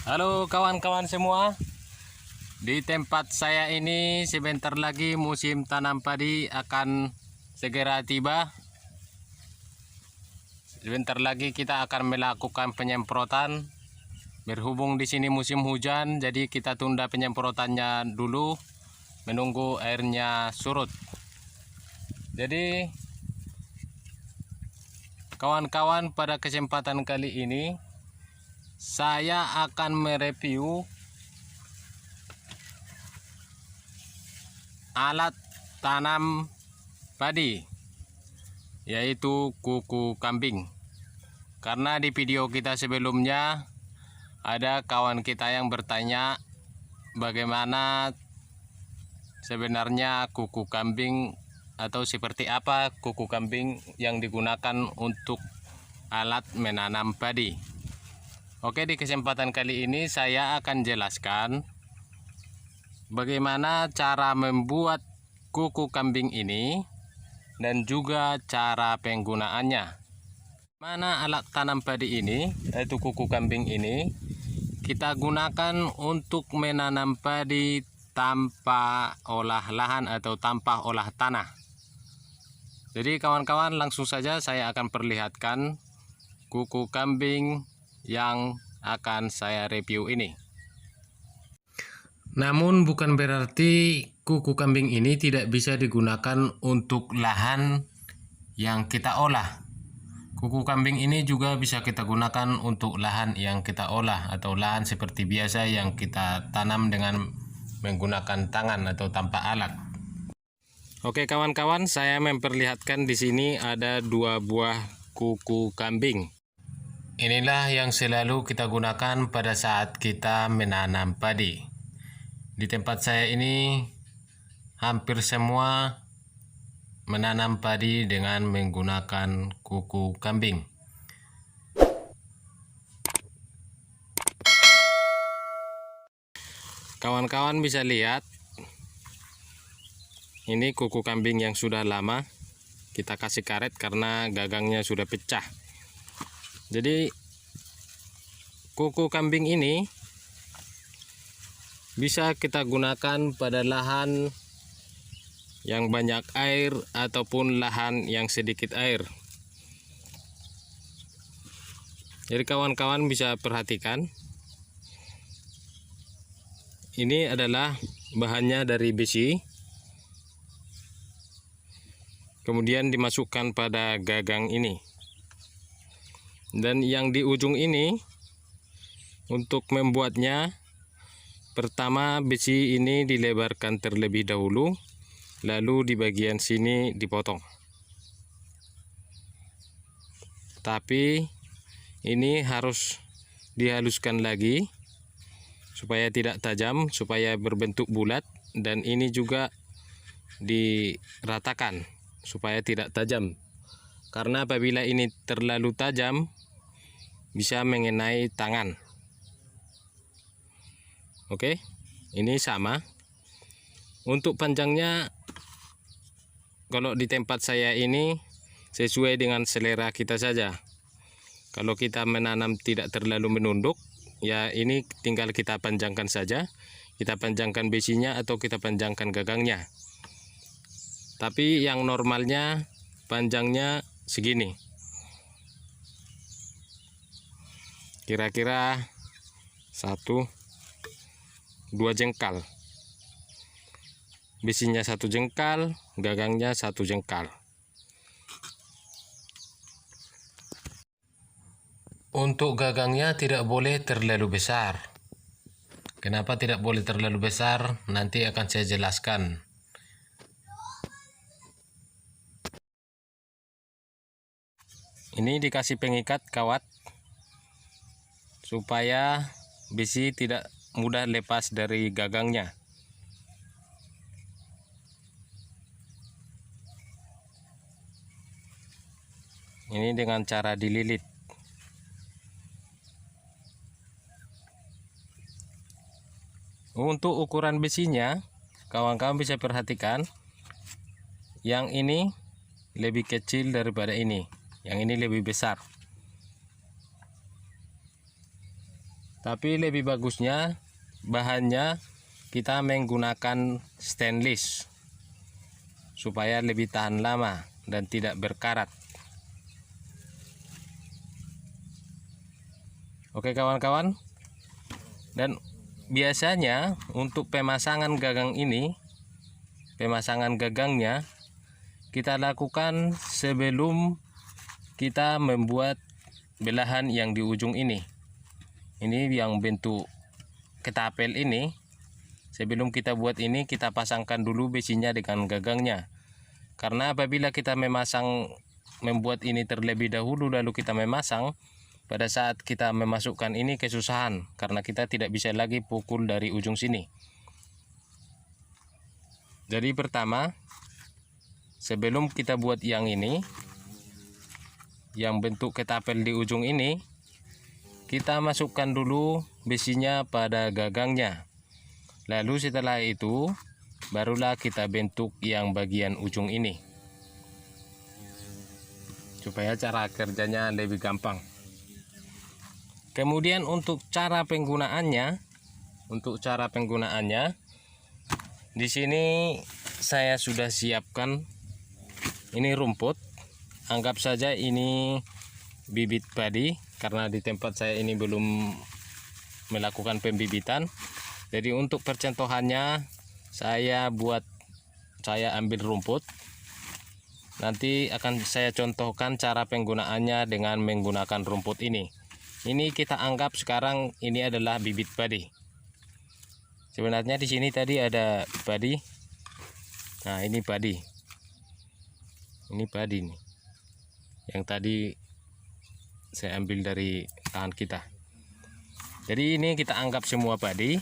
Halo kawan-kawan semua. Di tempat saya ini sebentar lagi musim tanam padi akan segera tiba. Sebentar lagi kita akan melakukan penyemprotan. Berhubung di sini musim hujan, jadi kita tunda penyemprotannya dulu menunggu airnya surut. Jadi kawan-kawan, pada kesempatan kali ini saya akan mereview alat tanam padi, yaitu kuku kambing. Karena di video kita sebelumnya ada kawan kita yang bertanya bagaimana sebenarnya kuku kambing atau seperti apa kuku kambing yang digunakan untuk alat menanam padi. Oke, di kesempatan kali ini saya akan jelaskan bagaimana cara membuat kuku kambing ini dan juga cara penggunaannya. Mana alat tanam padi ini, yaitu kuku kambing ini, kita gunakan untuk menanam padi tanpa olah lahan atau tanpa olah tanah. Jadi kawan-kawan, langsung saja saya akan perlihatkan kuku kambing yang akan saya review ini. Namun bukan berarti kuku kambing ini tidak bisa digunakan untuk lahan yang kita olah. Kuku kambing ini juga bisa kita gunakan untuk lahan yang kita olah atau lahan seperti biasa yang kita tanam dengan menggunakan tangan atau tanpa alat. Oke kawan-kawan, saya memperlihatkan di sini ada 2 buah kuku kambing. Inilah yang selalu kita gunakan pada saat kita menanam padi. Di tempat saya ini hampir semua menanam padi dengan menggunakan kuku kambing. Kawan-kawan bisa lihat, ini kuku kambing yang sudah lama kita kasih karet karena gagangnya sudah pecah. Jadi kuku kambing ini bisa kita gunakan pada lahan yang banyak air ataupun lahan yang sedikit air. Jadi kawan-kawan bisa perhatikan, ini adalah bahannya dari besi, kemudian dimasukkan pada gagang ini. Dan yang di ujung ini, untuk membuatnya, pertama besi ini dilebarkan terlebih dahulu, lalu di bagian sini dipotong. Tapi ini harus dihaluskan lagi supaya tidak tajam, supaya berbentuk bulat, dan ini juga diratakan supaya tidak tajam. Karena apabila ini terlalu tajam bisa mengenai tangan. Oke, ini sama. Untuk panjangnya, kalau di tempat saya ini sesuai dengan selera kita saja. Kalau kita menanam tidak terlalu menunduk, ya ini tinggal kita panjangkan saja. Kita panjangkan besinya atau kita panjangkan gagangnya. Tapi yang normalnya panjangnya segini. Kira-kira 1-2 jengkal. Besinya 1 jengkal, gagangnya 1 jengkal. Untuk gagangnya tidak boleh terlalu besar. Kenapa tidak boleh terlalu besar? Nanti akan saya jelaskan. Ini dikasih pengikat kawat supaya besi tidak mudah lepas dari gagangnya. Ini dengan cara dililit. Untuk ukuran besinya, kawan-kawan bisa perhatikan, yang ini lebih kecil daripada ini, yang ini lebih besar. Tapi lebih bagusnya bahannya kita menggunakan stainless supaya lebih tahan lama dan tidak berkarat. Oke kawan-kawan, dan biasanya untuk pemasangan gagang ini, pemasangan gagangnya kita lakukan sebelum kita membuat belahan yang di ujung ini. Ini yang bentuk ketapel ini. Sebelum kita buat ini, kita pasangkan dulu besinya dengan gagangnya. Karena apabila kita membuat ini terlebih dahulu lalu kita memasang, pada saat kita memasukkan ini kesusahan karena kita tidak bisa lagi pukul dari ujung sini. Jadi pertama, sebelum kita buat yang ini, yang bentuk ketapel di ujung ini, kita masukkan dulu besinya pada gagangnya. Lalu setelah itu barulah kita bentuk yang bagian ujung ini, supaya cara kerjanya lebih gampang. Kemudian untuk cara penggunaannya, di sini saya sudah siapkan ini rumput. Anggap saja ini bibit padi karena di tempat saya ini belum melakukan pembibitan. Jadi untuk percontohannya saya ambil rumput. Nanti akan saya contohkan cara penggunaannya dengan menggunakan rumput ini. Ini kita anggap sekarang ini adalah bibit padi. Sebenarnya di sini tadi ada padi. Nah, ini padi. Ini padi nih. Yang tadi saya ambil dari lahan kita. Jadi ini kita anggap semua padi.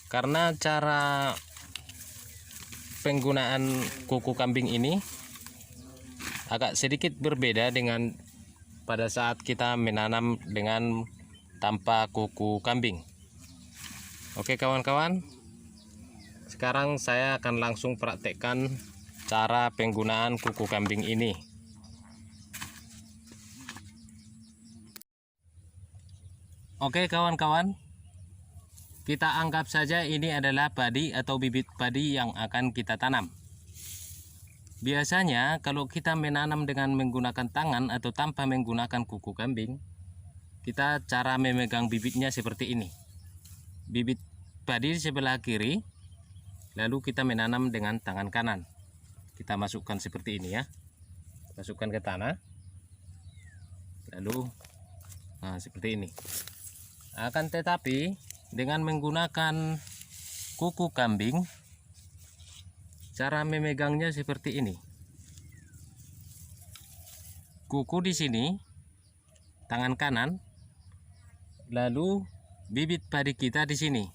Karena cara penggunaan kuku kambing ini agak sedikit berbeda dengan pada saat kita menanam dengan tanpa kuku kambing. Oke kawan-kawan, sekarang saya akan langsung praktekkan cara penggunaan kuku kambing ini. Oke kawan-kawan, kita anggap saja ini adalah padi atau bibit padi yang akan kita tanam. Biasanya kalau kita menanam dengan menggunakan tangan atau tanpa menggunakan kuku kambing, kita cara memegang bibitnya seperti ini. Bibit padi di sebelah kiri, lalu kita menanam dengan tangan kanan. Kita masukkan seperti ini ya. Masukkan ke tanah. Lalu seperti ini. Akan tetapi dengan menggunakan kuku kambing, cara memegangnya seperti ini. Kuku di sini, tangan kanan, lalu bibit padi kita di sini,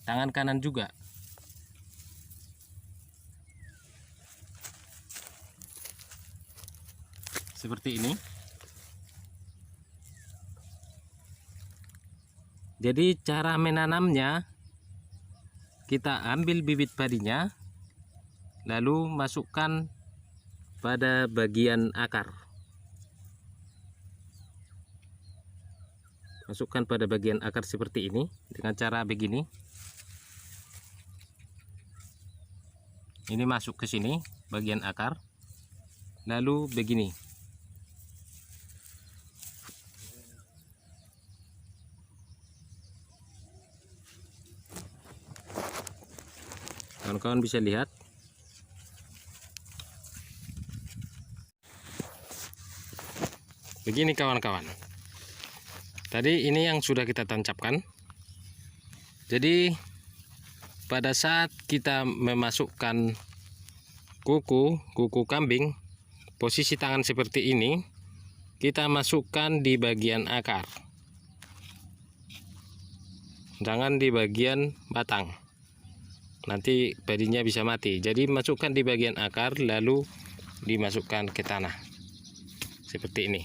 tangan kanan juga. Seperti ini. Jadi cara menanamnya, kita ambil bibit padinya, lalu masukkan pada bagian akar. Masukkan pada bagian akar seperti ini dengan cara begini. Ini masuk ke sini bagian akar. Lalu begini. Kawan-kawan bisa lihat. Begini kawan-kawan. Tadi ini yang sudah kita tancapkan. Jadi pada saat kita memasukkan kuku kambing, posisi tangan seperti ini, kita masukkan di bagian akar. Jangan di bagian batang. Nanti padinya bisa mati. Jadi masukkan di bagian akar lalu dimasukkan ke tanah. Seperti ini.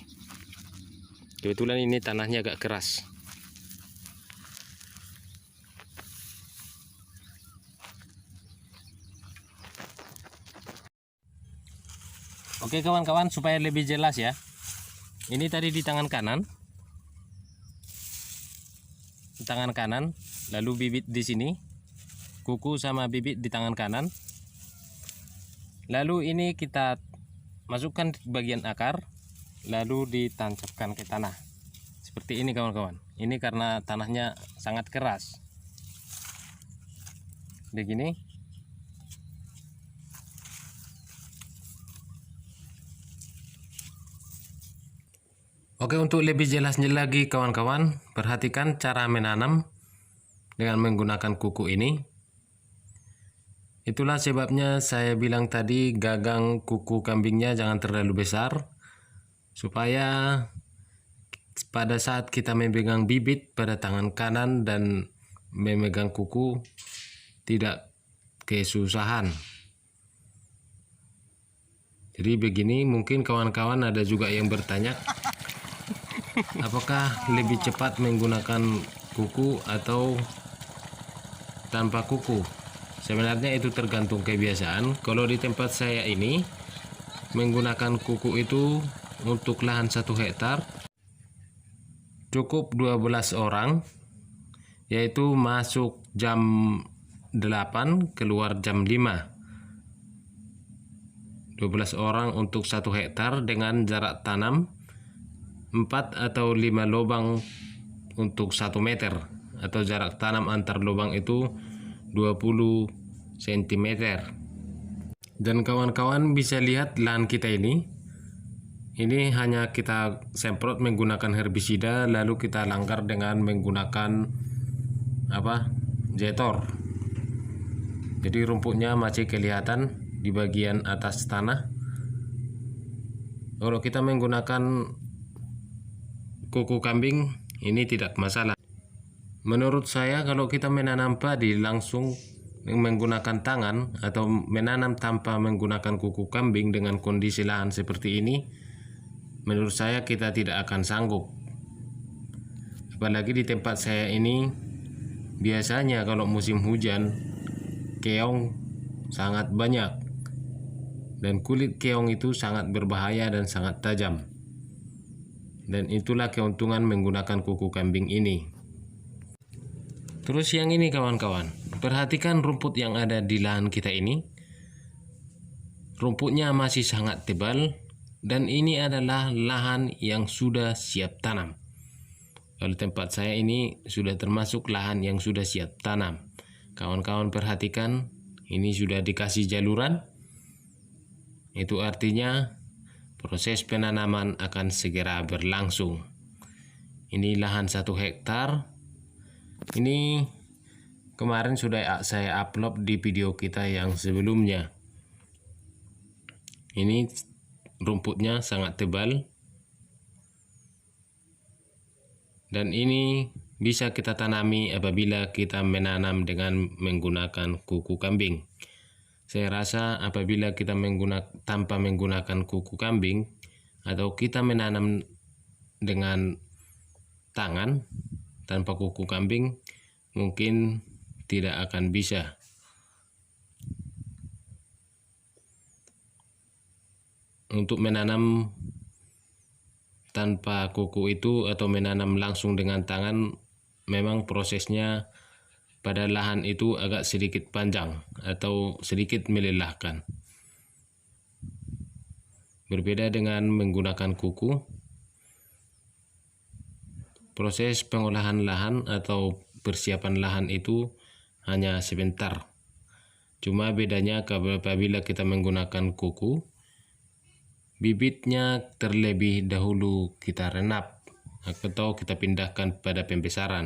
Kebetulan ini tanahnya agak keras. Oke kawan-kawan, supaya lebih jelas ya. Ini tadi di tangan kanan. tangan kanan, lalu bibit di sini, kuku sama bibit di tangan kanan. Lalu ini kita masukkan di bagian akar, lalu ditancapkan ke tanah. Seperti ini kawan-kawan. Ini karena tanahnya sangat keras. Begini. Oke, untuk lebih jelasnya lagi kawan-kawan, perhatikan cara menanam dengan menggunakan kuku ini. Itulah sebabnya saya bilang tadi gagang kuku kambingnya jangan terlalu besar, supaya pada saat kita memegang bibit pada tangan kanan dan memegang kuku tidak kesusahan. Jadi begini, mungkin kawan-kawan ada juga yang bertanya, apakah lebih cepat menggunakan kuku atau tanpa kuku? Sebenarnya itu tergantung kebiasaan. Kalau di tempat saya ini menggunakan kuku itu untuk lahan 1 hektar cukup 12 orang, yaitu masuk jam 8 keluar jam 5. 12 orang untuk 1 hektar dengan jarak tanam 4 atau 5 lubang untuk 1 meter, atau jarak tanam antar lubang itu 20 cm. Dan kawan-kawan bisa lihat lahan kita ini hanya kita semprot menggunakan herbisida, lalu kita langgar dengan menggunakan jetor. Jadi rumputnya masih kelihatan di bagian atas tanah. Kalau kita menggunakan kuku kambing ini tidak masalah. Menurut saya kalau kita menanam padi langsung menggunakan tangan atau menanam tanpa menggunakan kuku kambing dengan kondisi lahan seperti ini, menurut saya kita tidak akan sanggup. Apalagi di tempat saya ini biasanya kalau musim hujan keong sangat banyak, dan kulit keong itu sangat berbahaya dan sangat tajam. Dan itulah keuntungan menggunakan kuku kambing ini. Terus yang ini kawan-kawan, perhatikan rumput yang ada di lahan kita ini. Rumputnya masih sangat tebal, dan ini adalah lahan yang sudah siap tanam. Kalau tempat saya ini sudah termasuk lahan yang sudah siap tanam. Kawan-kawan perhatikan, ini sudah dikasih jaluran. Itu artinya proses penanaman akan segera berlangsung. Ini lahan 1 hektar. Ini kemarin sudah saya upload di video kita yang sebelumnya. Ini rumputnya sangat tebal, dan ini bisa kita tanami apabila kita menanam dengan menggunakan kuku kambing. Saya rasa apabila kita tanpa menggunakan kuku kambing atau kita menanam dengan tangan tanpa kuku kambing, mungkin tidak akan bisa. Untuk menanam tanpa kuku itu atau menanam langsung dengan tangan, memang prosesnya pada lahan itu agak sedikit panjang atau sedikit melelahkan. Berbeda dengan menggunakan kuku, proses pengolahan lahan atau persiapan lahan itu hanya sebentar. Cuma bedanya apabila kita menggunakan kuku, bibitnya terlebih dahulu kita renap atau kita pindahkan pada pembesaran.